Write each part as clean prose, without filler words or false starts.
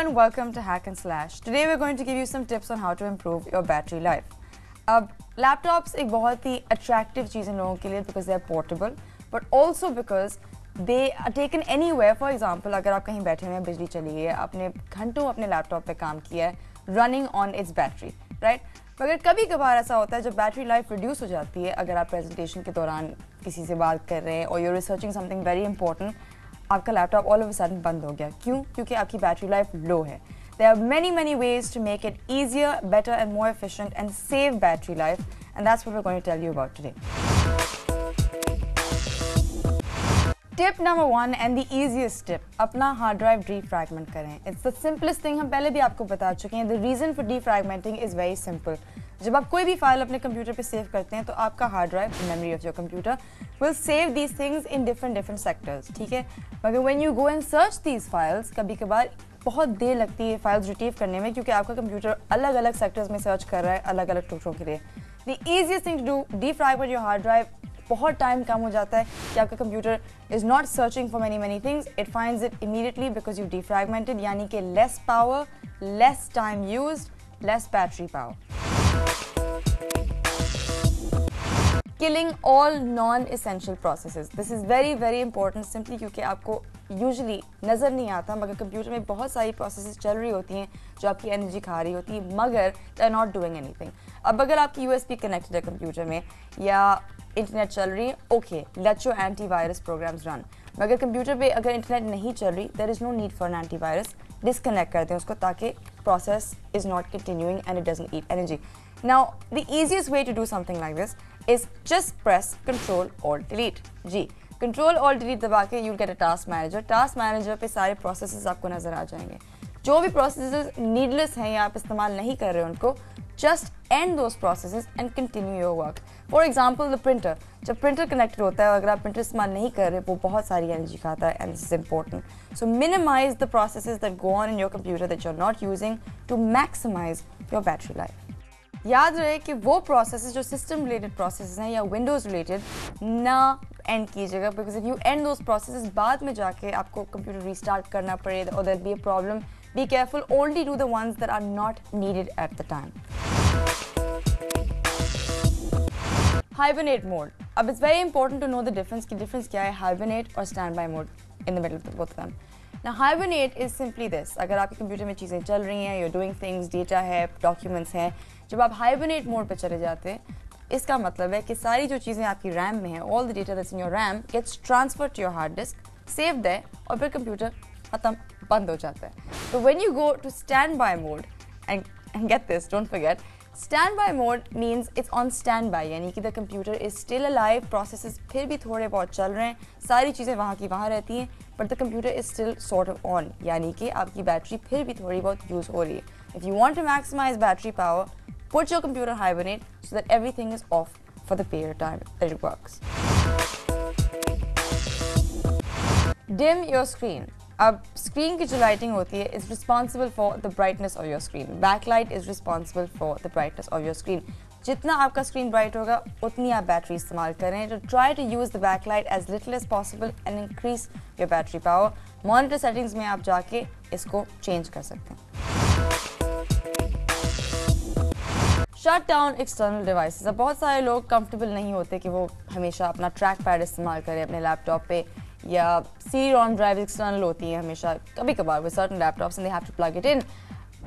everyone, welcome to Hack and Slash. Today we're going to give you some tips on how to improve your battery life. अब laptops एक बहुत ही attractive चीज़ है लोगों के लिए because they are portable, but also because they are taken anywhere. For example, अगर आप कहीं बैठे हुए हैं, बिजली चली गई है, आपने घंटों अपने लैपटॉप पे काम किया है, running on its battery, right? मगर कभी कभार ऐसा होता है जब बैटरी लाइफ रिड्यूस हो जाती है, अगर आप प्रेजेंटेशन के दौरान किसी से बात कर रहे हैं और you're researching something very important, आपका laptop all of a sudden बंद हो गया. क्यों? क्योंकि आपकी बैटरी लाइफ लो है. There are many ways to make it easier, better and more efficient and save battery life, and that's what we're going to tell you about today. Tip number 1 and the easiest tip, अपना hard drive defragment करें. It's the simplest thing, हम पहले भी आपको बता चुके हैं. The reason for defragmenting is very simple. जब आप कोई भी फाइल अपने कंप्यूटर पे सेव करते हैं तो आपका hard drive, memory of your computer, will save these things in different sectors, ठीक है? मगर when you go and search these files, कभी कभार बहुत देर लगती है फाइल्स रिट्रीव करने में क्योंकि आपका कंप्यूटर अलग अलग सेक्टर्स में सर्च कर रहा है अलग अलग टुकड़ों के लिए. The easiest thing to do, defragment your hard drive. बहुत टाइम कम हो जाता है कि आपका computer is not searching for many things. It finds it immediately because you defragmented, यानी कि less power, less time used, less battery power. Killing all non-essential processes. This is very important simply क्योंकि आपको usually नज़र नहीं आता मगर computer में बहुत सारी processes चल रही होती हैं जो आपकी एनर्जी खा रही होती हैं मगर they are not doing anything. अब अगर आपकी USB कनेक्टेड है कंप्यूटर में या इंटरनेट चल रही है, okay, let your antivirus programs run. मगर कंप्यूटर पे अगर इंटरनेट नहीं चल रही, there is no need for an antivirus. Disconnect कर दें उसको ताकि process is not continuing and it doesn't eat energy. Now, the easiest way to do something like this is just press Control Alt Delete. Ji, Control Alt Delete दबा के you'll get a task manager. Task manager पे सारे processes आपको नजर आ जाएंगे. जो भी processes needless हैं या आप इस्तेमाल नहीं कर रहे हैं उनको, just end those processes and continue your work. For example, the printer. जब printer connected होता है अगर आप printer इस्तेमाल नहीं कर रहे वो बहुत सारी energy खाता है and this is important. So minimize the processes that go on in your computer that you're not using to maximize your battery life. याद रहे कि वो प्रोसेसेस जो सिस्टम रिलेटेड प्रोसेसेस हैं या विंडोज़ रिलेटेड ना एंड कीजिएगा because if you end those processes बाद में जाके आपको कंप्यूटर रीस्टार्ट करना पड़े और there be a problem. Be careful, only do the ones that are not needed at the time. Hibernate mode. अब it's very important to know the difference की difference क्या है हाइबरनेट और standby mode in the middle of both of them. Now hibernate is simply this. अगर आपके computer में चीज़ें चल रही हैं, you're doing things, डेटा है, डॉक्यूमेंट्स हैं, जब आप हाइबरनेट मोड पे चले जाते हैं इसका मतलब है कि सारी जो चीज़ें आपकी रैम में हैं, all the data that's in your RAM gets transferred to your hard disk, saved there और फिर कंप्यूटर खत्म बंद हो जाता है. So when you go to standby mode and get this, don't forget, standby mode means it's on standby यानी कि the computer is still alive, processes फिर भी थोड़े बहुत चल रहे हैं, सारी चीज़ें वहाँ की वहाँ रहती हैं but the computer is still sort of on यानी कि आपकी बैटरी फिर भी थोड़ी बहुत यूज़ हो रही है. If you want to maximize battery power, put your computer hibernate so that everything is off for the period of time that it works. Dim your screen. अब स्क्रीन की जो लाइटिंग होती है is responsible for the brightness of your screen. Backlight is responsible for the brightness of your screen. जितना आपका screen bright होगा उतनी आप बैटरी इस्तेमाल करें. तो try to use the backlight as little as possible and increase your battery power. Monitor settings में आप जाके इसको चेंज कर सकते हैं. Shut down external devices. अब बहुत सारे लोग कंफर्टेबल नहीं होते कि वो हमेशा अपना ट्रैक पैड इस्तेमाल करें अपने लैपटॉप पे या CD-ROM ड्राइव एक्सटर्नल होती हैं हमेशा कभी कभार with certain laptops and they have to plug it in.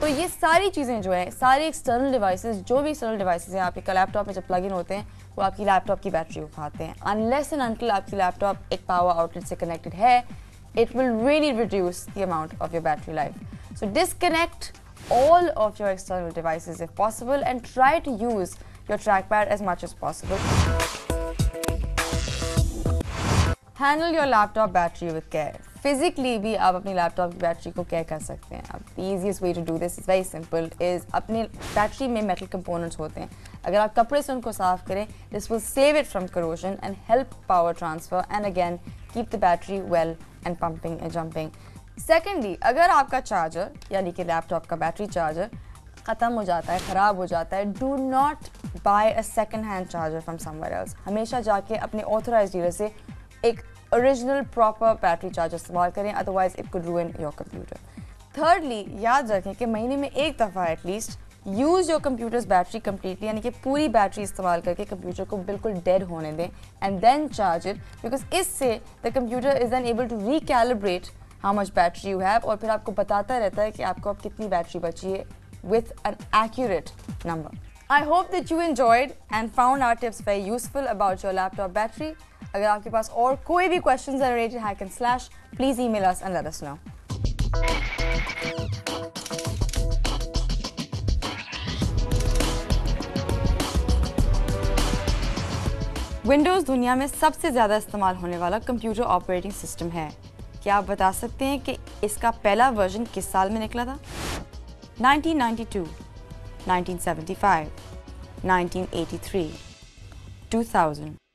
तो ये सारी चीज़ें जो हैं सारे एक्सटर्नल डिवाइसेस जो भी एक्सटर्नल डिवाइसेस हैं आपके लैपटॉप में जब प्लग इन होते हैं वो आपकी लैपटॉप की बैटरी को खाते हैं. अनलेस एंड अनटिल आपकी लैपटॉप एक पावर आउटलेट से कनेक्टेड है it will really reduce the amount of your battery life. So disconnect all of your external devices if possible and try to use your trackpad as much as possible. Handle your laptop battery with care. Physically भी आप अपनी laptop की battery को care कर सकते हैं. अब the easiest way to do this is very simple is अपने बैटरी में metal components होते हैं. अगर आप कपड़े से उनको साफ करें this will save it from corrosion and help power transfer and again keep the battery well and pumping and jumping. Secondly, अगर आपका चार्जर यानी कि लैपटॉप का बैटरी चार्जर ख़त्म हो जाता है, ख़राब हो जाता है, do not buy a second hand charger from somewhere else. हमेशा जाके अपने authorized dealer से एक original proper battery charger इस्तेमाल करें, otherwise it could ruin your computer. Thirdly याद रखें कि महीने में एक दफ़ा at least use your computers battery completely, यानी कि पूरी बैटरी इस्तेमाल करके कंप्यूटर को बिल्कुल डेड होने दें and then charge it, because इससे the computer is then able to recalibrate how much battery you have, और फिर आपको बताता रहता है कि आपको अब कितनी बैटरी बची है with an accurate number. I hope that you enjoyed and found our tips very useful about your laptop battery. अगर आपके पास और कोई भी questions are related to hack and slash, please email us and let us know. Windows दुनिया में सबसे ज़्यादा इस्तेमाल होने वाला कंप्यूटर ऑपरेटिंग सिस्टम है। क्या आप बता सकते हैं कि इसका पहला वर्जन किस साल में निकला था? 1992, 1975, 1983, 2000.